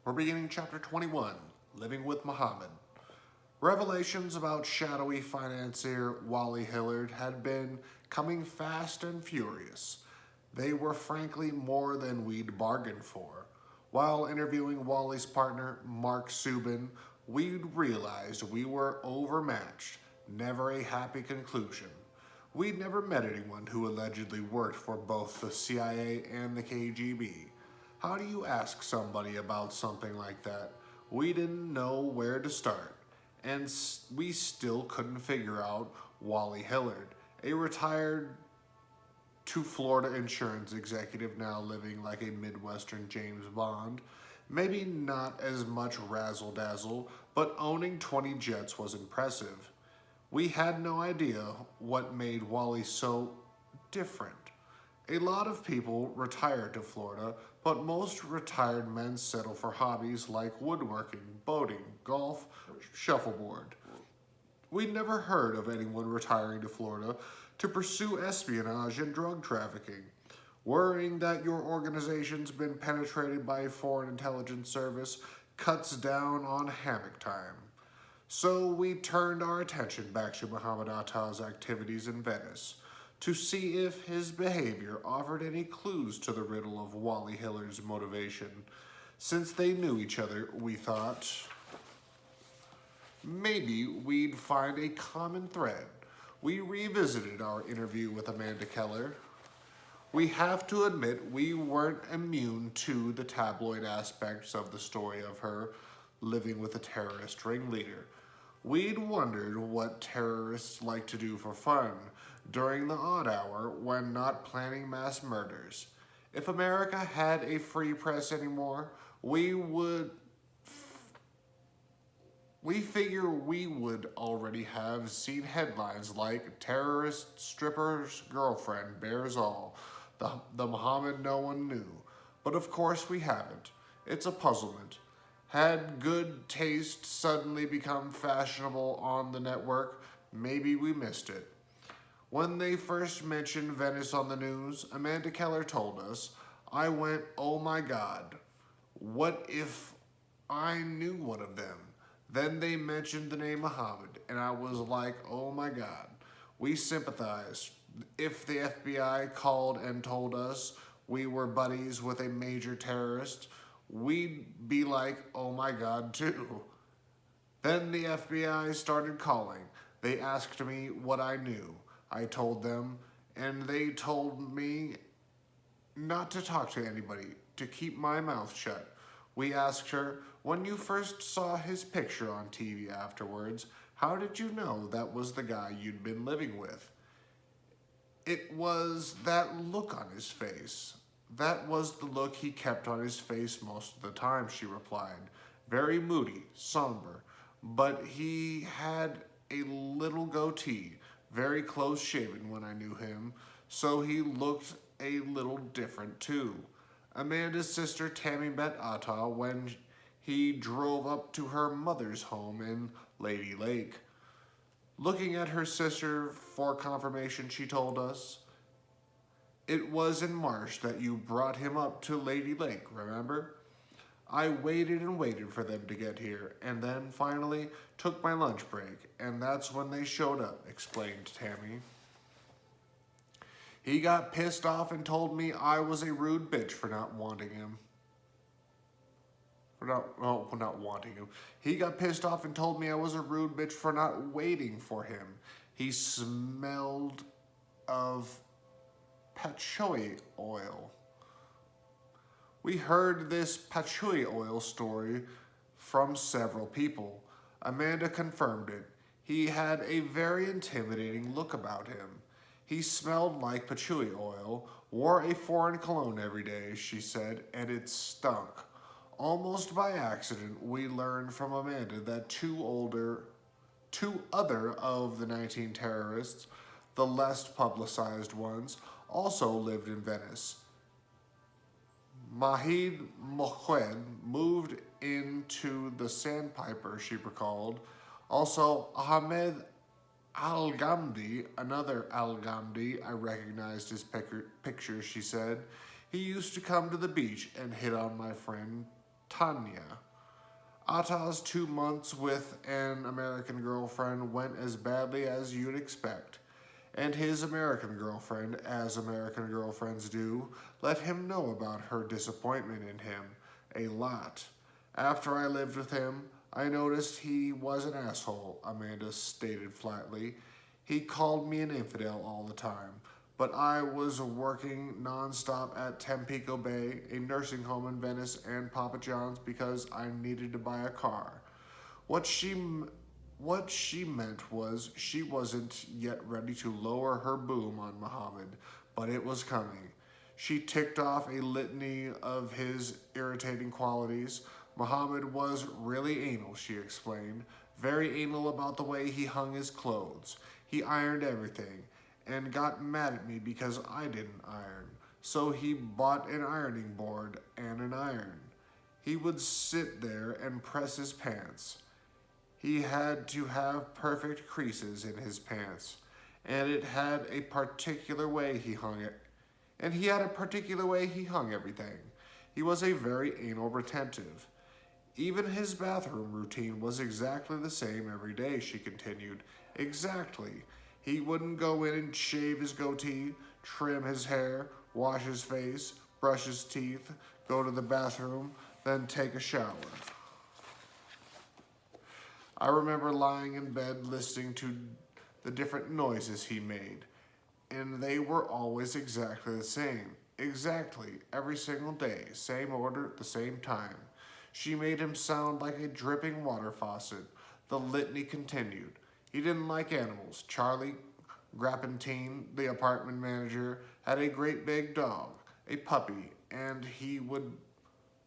We're beginning chapter 21, Living with Mohammed. Revelations about shadowy financier Wally Hillard had been coming fast and furious. They were frankly more than we'd bargained for. While interviewing Wally's partner, Mark Subin, we'd realized we were overmatched, never a happy conclusion. We'd never met anyone who allegedly worked for both the CIA and the KGB. How do you ask somebody about something like that? We didn't know where to start, and we still couldn't figure out Wally Hillard, a retired to Florida insurance executive now living like a Midwestern James Bond. Maybe not as much razzle dazzle, but owning 20 jets was impressive. We had no idea what made Wally so different. A lot of people retire to Florida, but most retired men settle for hobbies like woodworking, boating, golf, shuffleboard. We'd never heard of anyone retiring to Florida to pursue espionage and drug trafficking. Worrying that your organization's been penetrated by a foreign intelligence service cuts down on hammock time. So we turned our attention back to Mohammed Atta's activities in Venice to see if his behavior offered any clues to the riddle of Wally Hillard's motivation. Since they knew each other, we thought maybe we'd find a common thread. We revisited our interview with Amanda Keller. We have to admit we weren't immune to the tabloid aspects of the story of her living with a terrorist ringleader. We'd wondered what terrorists like to do for fun during the odd hour when not planning mass murders. If America had a free press anymore, we figure we would already have seen headlines like terrorist stripper's girlfriend bears all, the Mohammed no one knew. But of course we haven't. It's a puzzlement. Had good taste suddenly become fashionable on the network? Maybe we missed it. When they first mentioned Venice on the news, Amanda Keller told us, I went, oh my God, what if I knew one of them? Then they mentioned the name Mohammed, and I was like, oh my God. We sympathized. If the FBI called and told us we were buddies with a major terrorist, we'd be like, oh my God, too. Then the FBI started calling. They asked me what I knew. I told them, and they told me not to talk to anybody, to keep my mouth shut. We asked her, when you first saw his picture on TV afterwards, how did you know that was the guy you'd been living with? It was that look on his face. That was the look he kept on his face most of the time, she replied. Very moody, somber, but he had a little goatee, very close shaven when I knew him, so he looked a little different too. Amanda's sister Tammy met Atta when he drove up to her mother's home in Lady Lake. Looking at her sister for confirmation, she told us, it was in March that you brought him up to Lady Lake, remember? I waited and waited for them to get here, and then finally took my lunch break, and that's when they showed up, explained Tammy. He got pissed off and told me I was a rude bitch for not wanting him. Not wanting him. He got pissed off and told me I was a rude bitch for not waiting for him. He smelled of patchouli oil. We heard this patchouli oil story from several people. Amanda confirmed it. He had a very intimidating look about him. He smelled like patchouli oil, wore a foreign cologne every day, she said, and it stunk. Almost by accident, we learned from Amanda that two other of the 19 terrorists, the less publicized ones, also lived in Venice. Mohomed moved into the Sandpiper, she recalled. Also, Ahmed Al-Ghamdi, another Al-Ghamdi, I recognized his picture, she said. He used to come to the beach and hit on my friend Tanya. Atta's 2 months with an American girlfriend went as badly as you'd expect, and his American girlfriend, as American girlfriends do, let him know about her disappointment in him a lot. After I lived with him, I noticed he was an asshole, Amanda stated flatly. He called me an infidel all the time, but I was working nonstop at Tampico Bay, a nursing home in Venice, and Papa John's because I needed to buy a car. What she what she meant was she wasn't yet ready to lower her boom on Mohammed, but it was coming. She ticked off a litany of his irritating qualities. Mohammed was really anal, she explained. Very anal about the way he hung his clothes. He ironed everything and got mad at me because I didn't iron. So he bought an ironing board and an iron. He would sit there and press his pants. He had to have perfect creases in his pants, and it had a particular way he hung it. And he had a particular way he hung everything. He was a very anal retentive. Even his bathroom routine was exactly the same every day, she continued. Exactly. He wouldn't go in and shave his goatee, trim his hair, wash his face, brush his teeth, go to the bathroom, then take a shower. I remember lying in bed listening to the different noises he made, and they were always exactly the same. Exactly, every single day, same order, the same time. She made him sound like a dripping water faucet. The litany continued. He didn't like animals. Charlie Grappentine, the apartment manager, had a great big dog, a puppy, and he would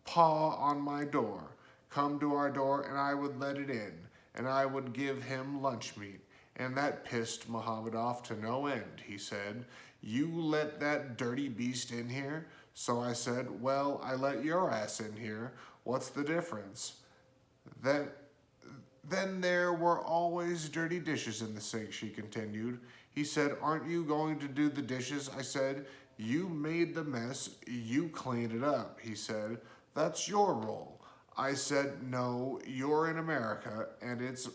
paw on my door, come to our door, and I would let it in, and I would give him lunch meat. And that pissed Mohammed off to no end, he said. You let that dirty beast in here? So I said, well, I let your ass in here. What's the difference? Then there were always dirty dishes in the sink, she continued. He said, aren't you going to do the dishes? I said, you made the mess, you cleaned it up, he said. That's your role. I said, no, you're in America, and it's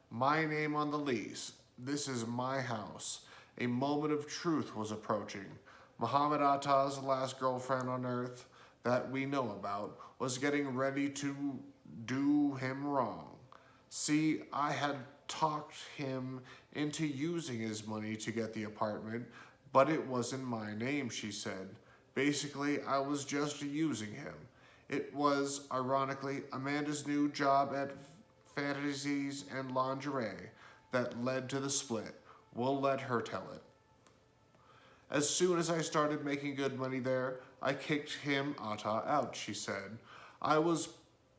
my name on the lease. This is my house. A moment of truth was approaching. Mohammed Atta's last girlfriend on earth that we know about was getting ready to do him wrong. See, I had talked him into using his money to get the apartment, but it wasn't my name, she said. Basically, I was just using him. It was, ironically, Amanda's new job at Fantasies and Lingerie that led to the split. We'll let her tell it. As soon as I started making good money there, I kicked him, Atta, out, she said. I was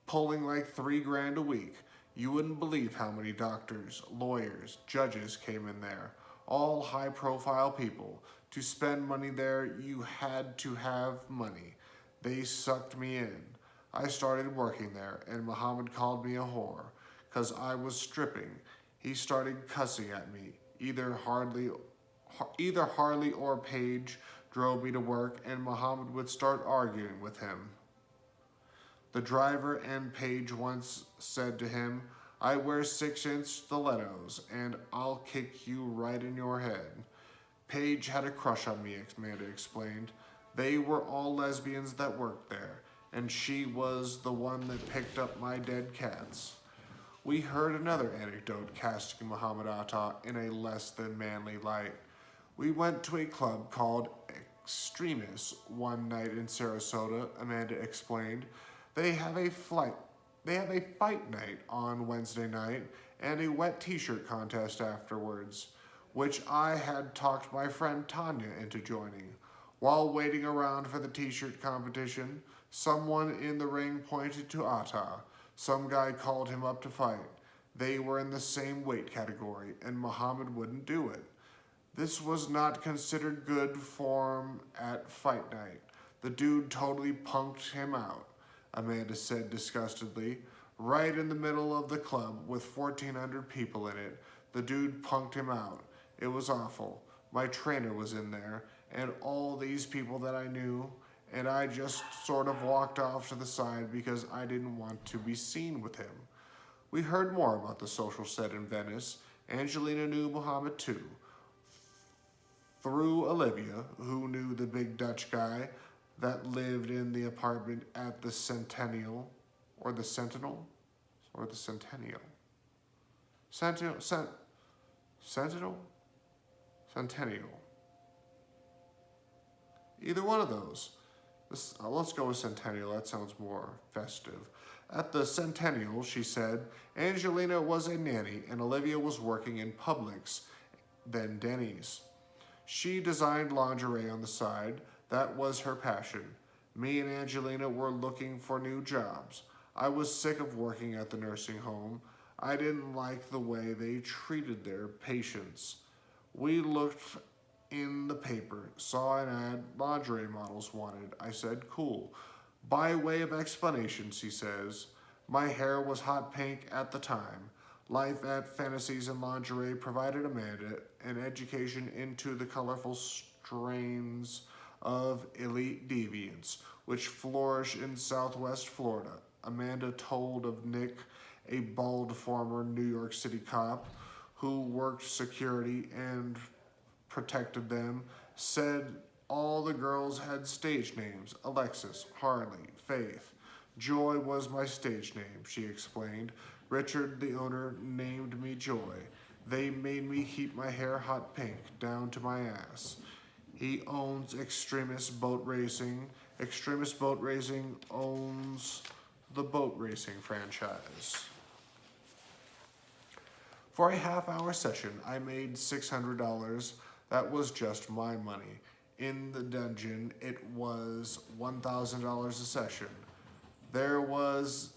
pulling like $3,000 a week. You wouldn't believe how many doctors, lawyers, judges came in there. All high-profile people. To spend money there, you had to have money. They sucked me in. I started working there, and Mohammed called me a whore, 'cause I was stripping. He started cussing at me. Either Harley or Paige drove me to work, and Mohammed would start arguing with him. The driver and Paige once said to him, I wear 6-inch stilettos, and I'll kick you right in your head. Paige had a crush on me, Amanda explained. They were all lesbians that worked there, and she was the one that picked up my dead cats. We heard another anecdote casting Mohammed Atta in a less than manly light. We went to a club called Extremis one night in Sarasota, Amanda explained. They have a fight night on Wednesday night and a wet t-shirt contest afterwards, which I had talked my friend Tanya into joining. While waiting around for the t-shirt competition, someone in the ring pointed to Atta. Some guy called him up to fight. They were in the same weight category, and Mohammed wouldn't do it. This was not considered good form at fight night. The dude totally punked him out, Amanda said disgustedly. Right in the middle of the club with 1,400 people in it, the dude punked him out. It was awful. My trainer was in there, and all these people that I knew, and I just sort of walked off to the side because I didn't want to be seen with him. We heard more about the social set in Venice. Angelina knew Mohammed too, through Olivia, who knew the big Dutch guy that lived in the apartment at the Centennial, or the Sentinel, or the Centennial. Sentinel? Centennial. Either one of those. Let's go with Centennial, that sounds more festive. At the Centennial, she said, Angelina was a nanny and Olivia was working in Publix, then Denny's. She designed lingerie on the side. That was her passion. Me and Angelina were looking for new jobs. I was sick of working at the nursing home. I didn't like the way they treated their patients. We looked in the paper, saw an ad lingerie models wanted. I said, cool. By way of explanation, she says, my hair was hot pink at the time. Life at Fantasies and Lingerie provided Amanda an education into the colorful strains of elite deviance, which flourish in Southwest Florida. Amanda told of Nick, a bald former New York City cop who worked security and protected them, said all the girls had stage names: Alexis, Harley, Faith. Joy was my stage name, she explained. Richard, the owner, named me Joy. They made me keep my hair hot pink down to my ass. He owns Extremist Boat Racing. Extremist Boat Racing owns the boat racing franchise. For a half-hour session, I made $600. That was just my money. In the dungeon, it was $1,000 a session. There was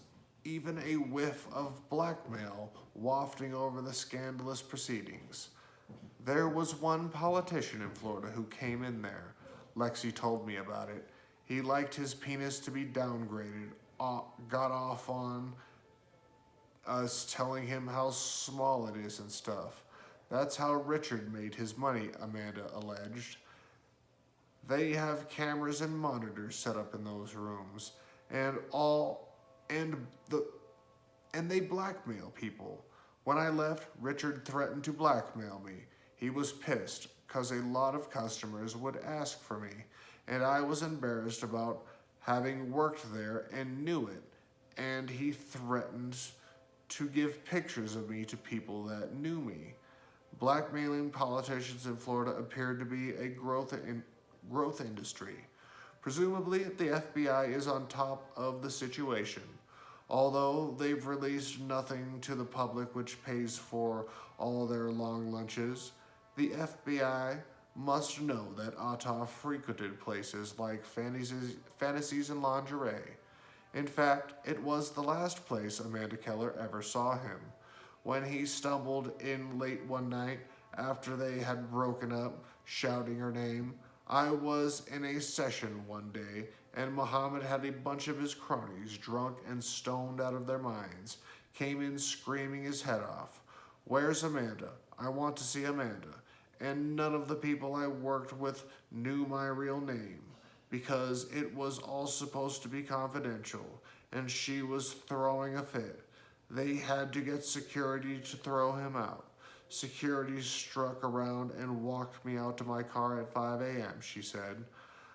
even a whiff of blackmail wafting over the scandalous proceedings. There was one politician in Florida who came in there. Lexi told me about it. He liked his penis to be downgraded, got off on us telling him how small it is and stuff. That's how Richard made his money, Amanda alleged. They have cameras and monitors set up in those rooms, and they blackmail people. When I left, Richard threatened to blackmail me. He was pissed because a lot of customers would ask for me, and I was embarrassed about having worked there and knew it, and he threatened to give pictures of me to people that knew me. Blackmailing politicians in Florida appeared to be a growth industry. Presumably, the FBI is on top of the situation, although they've released nothing to the public which pays for all their long lunches. The FBI must know that Atta frequented places like Fantasies and Lingerie. In fact, it was the last place Amanda Keller ever saw him. When he stumbled in late one night after they had broken up, shouting her name, I was in a session one day, and Mohammed had a bunch of his cronies, drunk and stoned out of their minds, came in screaming his head off. Where's Amanda? I want to see Amanda. And none of the people I worked with knew my real name, because it was all supposed to be confidential, and she was throwing a fit. They had to get security to throw him out. Security struck around and walked me out to my car at 5 a.m., she said.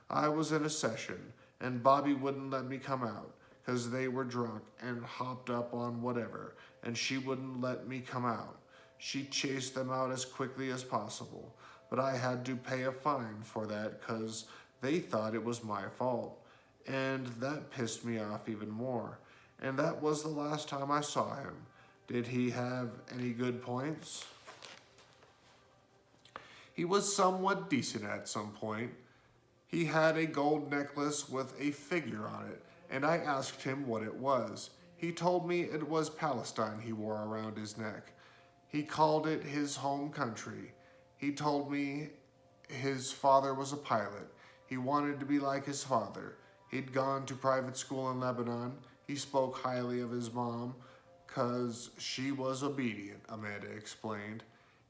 I was in a session, and Bobby wouldn't let me come out, because they were drunk and hopped up on whatever, and she wouldn't let me come out. She chased them out as quickly as possible, but I had to pay a fine for that because they thought it was my fault, and that pissed me off even more. And that was the last time I saw him. Did he have any good points? He was somewhat decent at some point. He had a gold necklace with a figure on it, and I asked him what it was. He told me it was Palestine he wore around his neck. He called it his home country. He told me his father was a pilot. He wanted to be like his father. He'd gone to private school in Lebanon. He spoke highly of his mom, 'cause she was obedient, Amanda explained.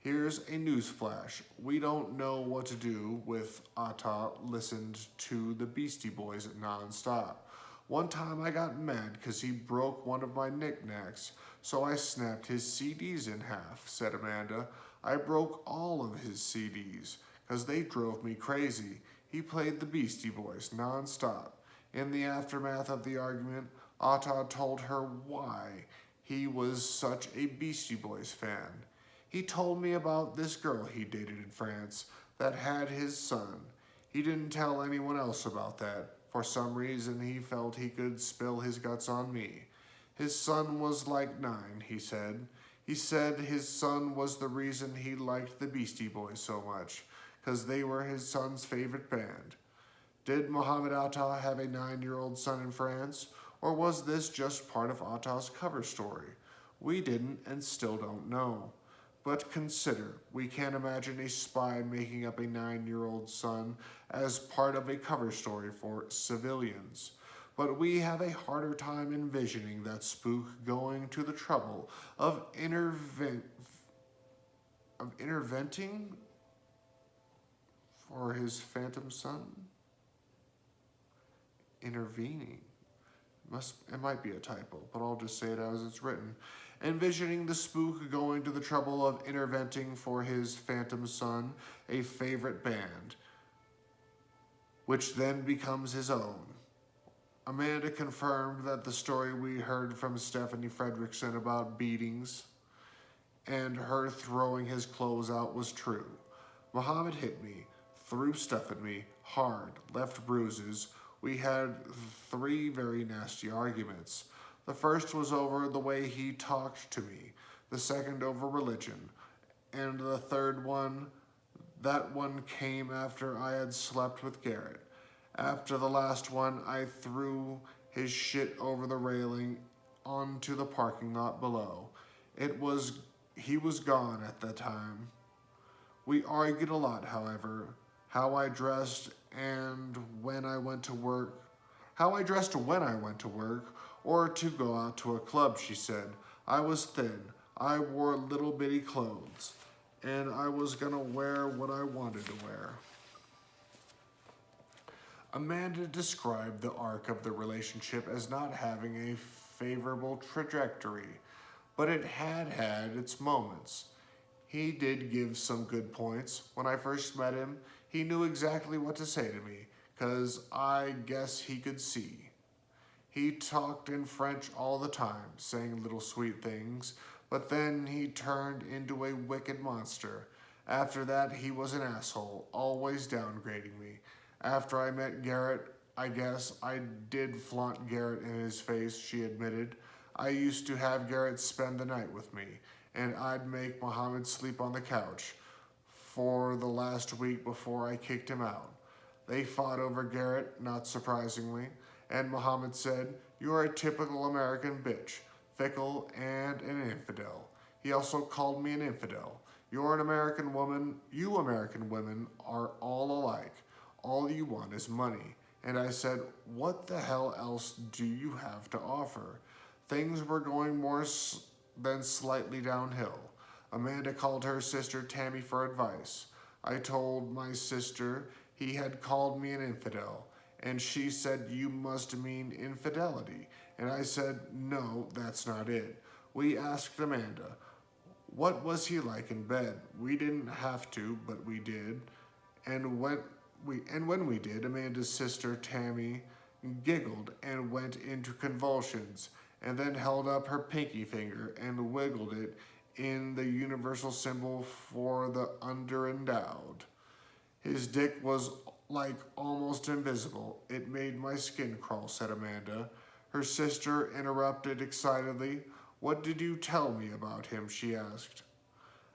Here's a news flash. We don't know what to do with Atta listened to the Beastie Boys non-stop. One time I got mad because he broke one of my knickknacks, so I snapped his CDs in half, said Amanda. I broke all of his CDs because they drove me crazy. He played the Beastie Boys non-stop. In the aftermath of the argument, Atta told her why he was such a Beastie Boys fan. He told me about this girl he dated in France that had his son. He didn't tell anyone else about that. For some reason, he felt he could spill his guts on me. His son was like 9, he said. He said his son was the reason he liked the Beastie Boys so much, because they were his son's favorite band. Did Mohammed Atta have a 9-year-old son in France, or was this just part of Atta's cover story? We didn't and still don't know. But consider, we can't imagine a spy making up a 9-year-old son as part of a cover story for civilians. But we have a harder time envisioning that spook going to the trouble of interventing for his phantom son? Intervening. It might be a typo, but I'll just say it as it's written. Envisioning the spook going to the trouble of interventing for his phantom son, a favorite band, which then becomes his own. Amanda confirmed that the story we heard from Stephanie Fredrickson about beatings and her throwing his clothes out was true. Mohammed hit me, threw stuff at me, hard, left bruises. We had 3 very nasty arguments. The first was over the way he talked to me, the second over religion, and the third one, that one came after I had slept with Garrett. After the last one, I threw his shit over the railing onto the parking lot below. He was gone at the time. We argued a lot, however, how I dressed when I went to work, or to go out to a club, she said. I was thin. I wore little bitty clothes, and I was gonna wear what I wanted to wear. Amanda described the arc of the relationship as not having a favorable trajectory, but it had its moments. He did give some good points. When I first met him, he knew exactly what to say to me, 'cause I guess he could see. He talked in French all the time, saying little sweet things, but then he turned into a wicked monster. After that, he was an asshole, always downgrading me. After I met Garrett, I guess I did flaunt Garrett in his face, she admitted. I used to have Garrett spend the night with me, and I'd make Mohammed sleep on the couch for the last week before I kicked him out. They fought over Garrett, not surprisingly, and Mohammed said, "You're a typical American bitch, fickle and an infidel." He also called me an infidel. You American women are all alike. All you want is money. And I said, what the hell else do you have to offer? Things were going more than slightly downhill. Amanda called her sister Tammy for advice. I told my sister he had called me an infidel, and she said, you must mean infidelity. And I said, no, that's not it. We asked Amanda, what was he like in bed? We didn't have to, but we did. And when we did, Amanda's sister Tammy giggled and went into convulsions, and then held up her pinky finger and wiggled it in the universal symbol for the underendowed. His dick was like almost invisible. It made my skin crawl, said Amanda. Her sister interrupted excitedly. What did you tell me about him? She asked.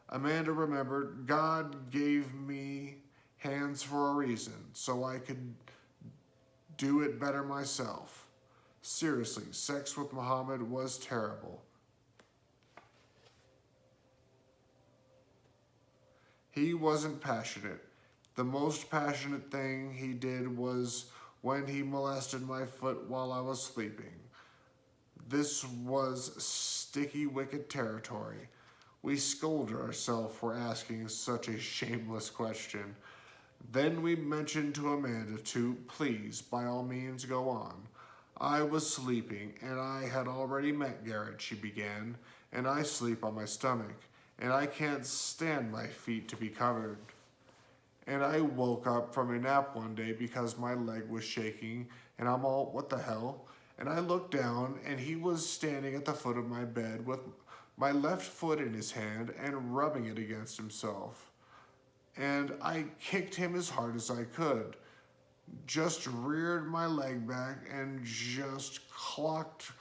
Amanda remembered, God gave me hands for a reason, so I could do it better myself. Seriously, sex with Mohammed was terrible. He wasn't passionate. The most passionate thing he did was when he molested my foot while I was sleeping. This was sticky, wicked territory. We scolded ourselves for asking such a shameless question. Then we mentioned to Amanda to please, by all means, go on. I was sleeping, and I had already met Garrett, she began, and I sleep on my stomach, and I can't stand my feet to be covered. And I woke up from a nap one day because my leg was shaking, and I'm all, what the hell? And I looked down, and he was standing at the foot of my bed with my left foot in his hand and rubbing it against himself. And I kicked him as hard as I could, just reared my leg back and just clocked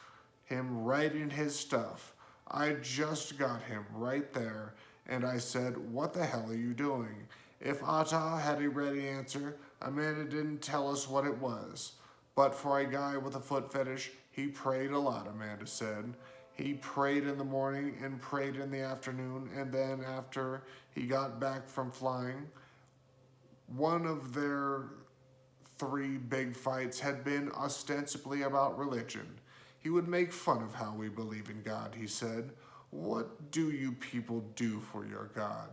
him right in his stuff. I just got him right there, and I said, what the hell are you doing? If Atta had a ready answer, Amanda didn't tell us what it was. But for a guy with a foot fetish, he prayed a lot, Amanda said. He prayed in the morning and prayed in the afternoon, and then after he got back from flying, one of their 3 big fights had been ostensibly about religion. He would make fun of how we believe in God, he said. What do you people do for your God?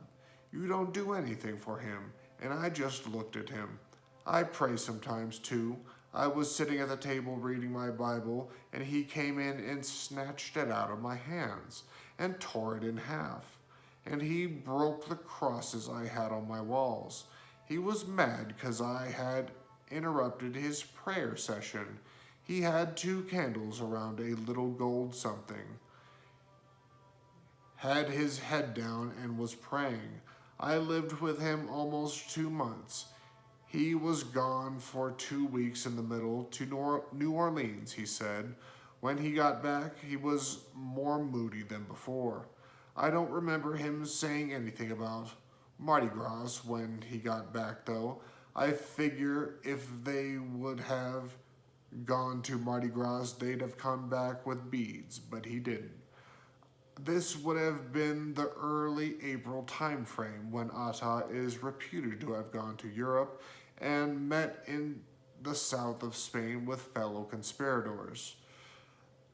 You don't do anything for him. And I just looked at him. I pray sometimes too. I was sitting at the table reading my Bible, and he came in and snatched it out of my hands and tore it in half. And he broke the crosses I had on my walls. He was mad because I had interrupted his prayer session. He had 2 candles around a little gold something, had his head down, and was praying. I lived with him almost 2 months. He was gone for 2 weeks in the middle to New Orleans, he said. When he got back, he was more moody than before. I don't remember him saying anything about Mardi Gras when he got back, though. I figure if they would have gone to Mardi Gras, they'd have come back with beads, but he didn't. This would have been the early April time frame when Atta is reputed to have gone to Europe and met in the south of Spain with fellow conspirators.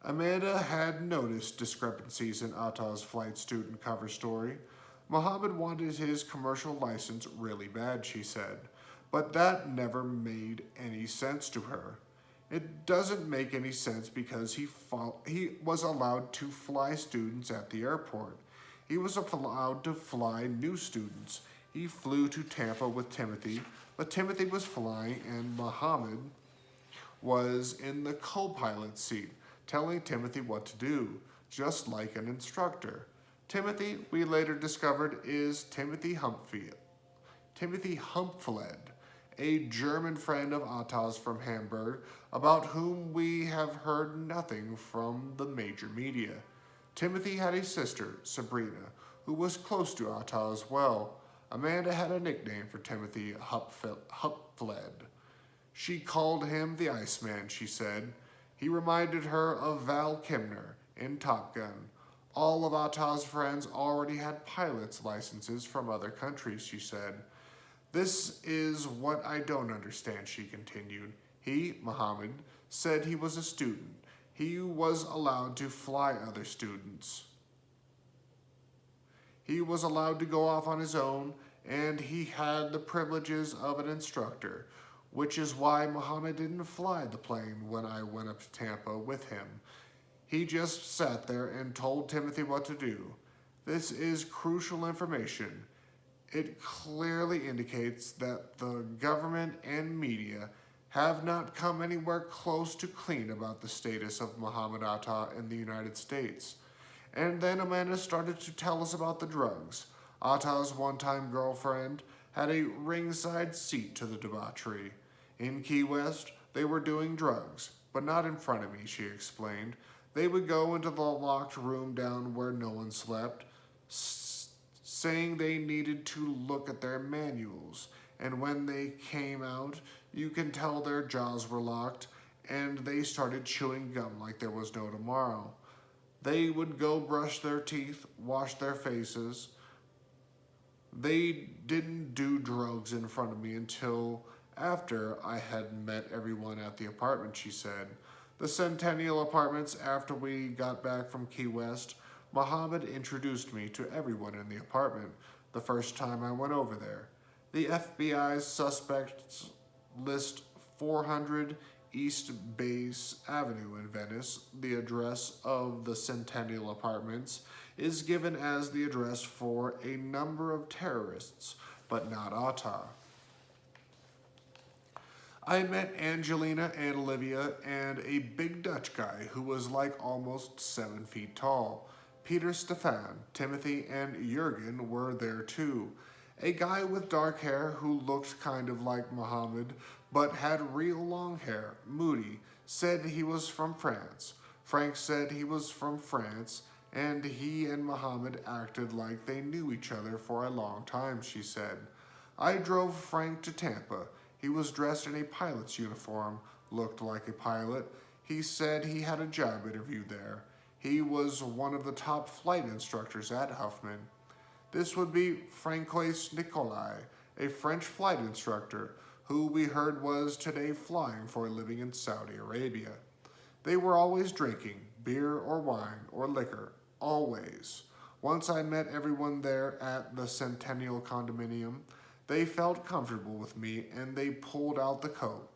Amanda had noticed discrepancies in Atta's flight student cover story. Mohammed wanted his commercial license really bad, she said, but that never made any sense to her. It doesn't make any sense because he was allowed to fly students at the airport. He was allowed to fly new students. He flew to Tampa with Timothy, but Timothy was flying and Mohammed was in the co-pilot seat, telling Timothy what to do, just like an instructor. Timothy, we later discovered, is Timothy Humphled, a German friend of Atta's from Hamburg, about whom we have heard nothing from the major media. Timothy had a sister, Sabrina, who was close to Atta as well. Amanda had a nickname for Timothy Humphled. She called him the Iceman, she said. He reminded her of Val Kilmer in Top Gun. All of Atta's friends already had pilot's licenses from other countries, she said. This is what I don't understand, she continued. He, Mohammed, said he was a student. He was allowed to fly other students. He was allowed to go off on his own, and he had the privileges of an instructor, which is why Mohammed didn't fly the plane when I went up to Tampa with him. He just sat there and told Timothy what to do. This is crucial information. It clearly indicates that the government and media have not come anywhere close to clean about the status of Mohammed Atta in the United States. And then Amanda started to tell us about the drugs. Atta's one-time girlfriend had a ringside seat to the debauchery. In Key West, they were doing drugs, but not in front of me, she explained. They would go into the locked room down where no one slept, saying they needed to look at their manuals, and when they came out, you can tell their jaws were locked, and they started chewing gum like there was no tomorrow. They would go brush their teeth, wash their faces. They didn't do drugs in front of me until after I had met everyone at the apartment, she said. The Centennial Apartments, after we got back from Key West, Mohammed introduced me to everyone in the apartment the first time I went over there. The FBI's suspects list 400 East Base Avenue in Venice. The address of the Centennial Apartments is given as the address for a number of terrorists, but not Atta. I met Angelina and Olivia and a big Dutch guy who was like almost 7 feet tall. Peter Stefan, Timothy, and Jurgen were there too. A guy with dark hair who looked kind of like Mohammed but had real long hair, Moody, said he was from France. Frank said he was from France, and he and Mohammed acted like they knew each other for a long time, she said. I drove Frank to Tampa. He was dressed in a pilot's uniform, looked like a pilot. He said he had a job interview there. He was one of the top flight instructors at Huffman. This would be Francois Nicolai, a French flight instructor, who we heard was today flying for a living in Saudi Arabia. They were always drinking, beer or wine or liquor, always. Once I met everyone there at the Centennial Condominium. They felt comfortable with me and they pulled out the coat.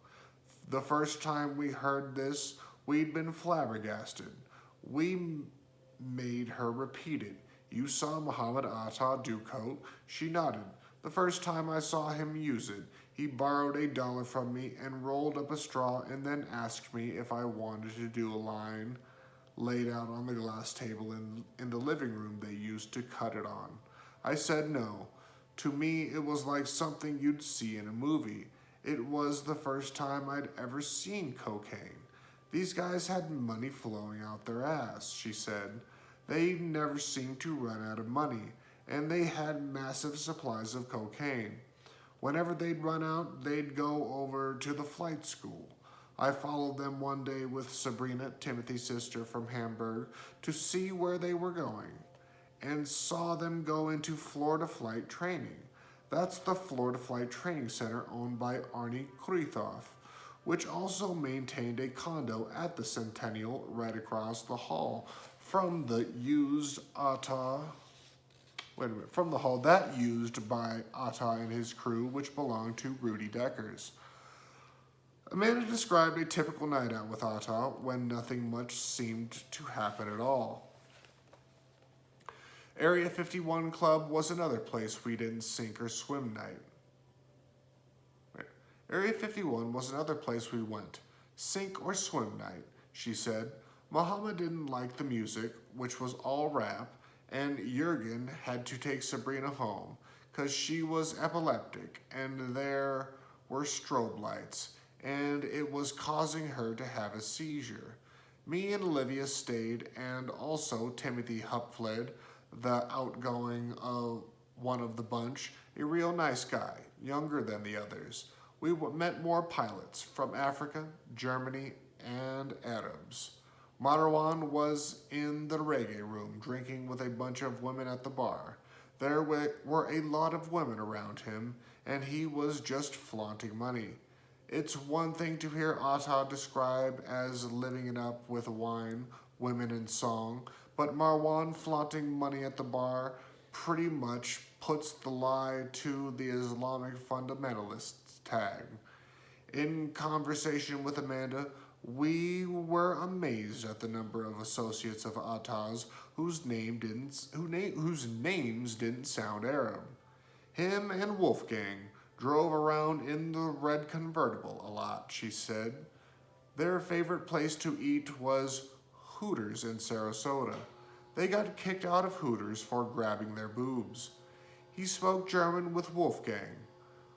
The first time we heard this, we'd been flabbergasted. We made her repeat it. You saw Mohammed Atta do coke? She nodded. The first time I saw him use it, he borrowed $1 from me and rolled up a straw and then asked me if I wanted to do a line laid out on the glass table in the living room they used to cut it on. I said no. To me, it was like something you'd see in a movie. It was the first time I'd ever seen cocaine. These guys had money flowing out their ass, she said. They never seemed to run out of money, and they had massive supplies of cocaine. Whenever they'd run out, they'd go over to the flight school. I followed them one day with Sabrina, Timothy's sister from Hamburg, to see where they were going, and saw them go into Florida Flight Training. That's the Florida Flight Training Center owned by Arnie Kruithoff, which also maintained a condo at the Centennial right across the hall from the hall that used by Atta and his crew, which belonged to Rudy Deckers. Amanda described a typical night out with Atta when nothing much seemed to happen at all. Area 51 Club was another place we didn't sink or swim night. Area 51 was another place we went. Sink or swim night, she said. Mohammed didn't like the music, which was all rap, and Jurgen had to take Sabrina home because she was epileptic and there were strobe lights, and it was causing her to have a seizure. Me and Olivia stayed, and also Timothy Hupfled, the outgoing one of the bunch, a real nice guy, younger than the others. We met more pilots from Africa, Germany, and Arabs. Marwan was in the reggae room drinking with a bunch of women at the bar. There were a lot of women around him, and he was just flaunting money. It's one thing to hear Atta described as living it up with wine, women, and song, but Marwan flaunting money at the bar pretty much puts the lie to the Islamic fundamentalists tag. In conversation with Amanda, we were amazed at the number of associates of Atta's whose names didn't sound Arab. Him and Wolfgang drove around in the red convertible a lot, she said. Their favorite place to eat was Hooters in Sarasota. They got kicked out of Hooters for grabbing their boobs. He spoke German with Wolfgang,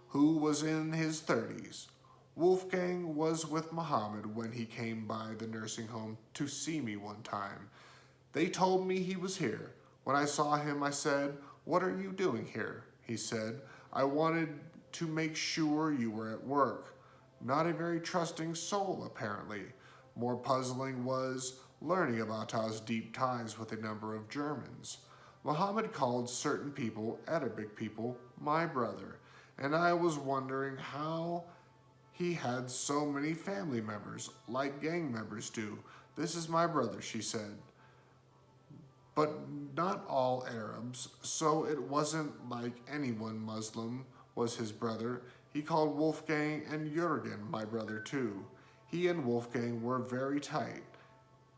who was in his 30s. Wolfgang was with Mohammed when he came by the nursing home to see me one time. They told me he was here. When I saw him, I said, "What are you doing here?" He said, "I wanted to make sure you were at work." Not a very trusting soul, apparently. More puzzling was learning about Atta's deep ties with a number of Germans. Mohammed called certain people, Arabic people, my brother, and I was wondering how he had so many family members, like gang members do. "This is my brother," she said. but not all Arabs, so it wasn't like anyone Muslim was his brother. He called Wolfgang and Jürgen my brother too. He and Wolfgang were very tight.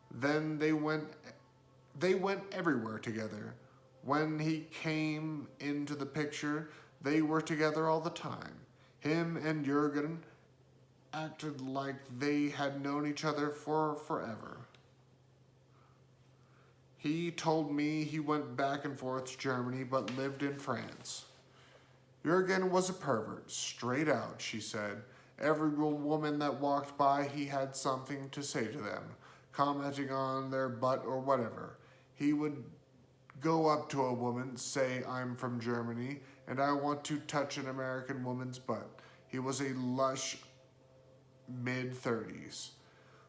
Then they went everywhere together. When he came into the picture, they were together all the time. Him and Jürgen acted like they had known each other for forever. He told me he went back and forth to Germany but lived in France. Jürgen was a pervert, straight out, she said. Every woman that walked by, he had something to say to them, commenting on their butt or whatever. He would go up to a woman, say, I'm from Germany, and I want to touch an American woman's butt. He was a lush mid-30s.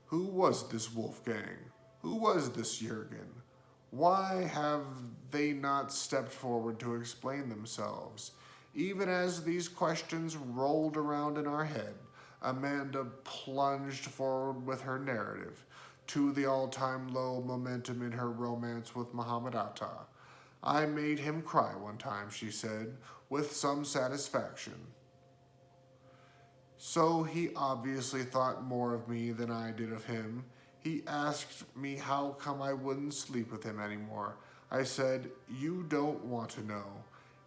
Who was this Wolfgang? Who was this Jürgen? Why have they not stepped forward to explain themselves? Even as these questions rolled around in our head, Amanda plunged forward with her narrative to the all-time low momentum in her romance with Mohammed Atta. I made him cry one time, she said, with some satisfaction. So he obviously thought more of me than I did of him. He asked me how come I wouldn't sleep with him anymore. I said, you don't want to know.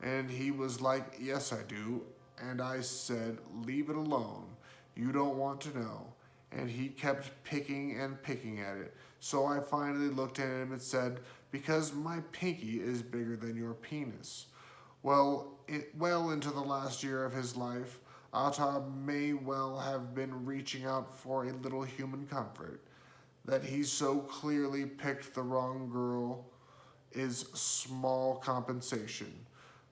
And he was like, yes, I do. And I said, leave it alone. You don't want to know. And he kept picking and picking at it. So I finally looked at him and said, because my pinky is bigger than your penis. Well into the last year of his life, Atta may well have been reaching out for a little human comfort. That he so clearly picked the wrong girl is small compensation.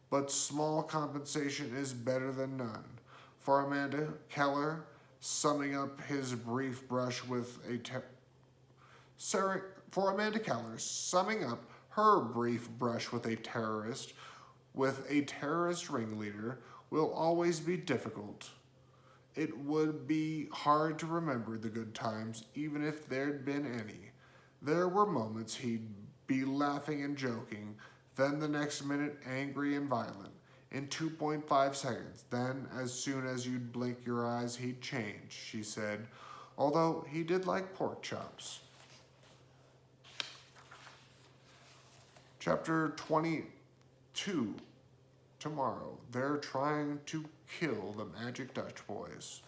But small compensation is better than none. For Amanda Keller, summing up his brief brush with a terrorist ringleader will always be difficult. It would be hard to remember the good times, even if there'd been any. There were moments he'd be laughing and joking, then the next minute angry and violent. In 2.5 seconds, then as soon as you'd blink your eyes, he'd change, she said, although he did like pork chops. Chapter 22. Tomorrow, they're trying to kill the Magic Dutch Boys.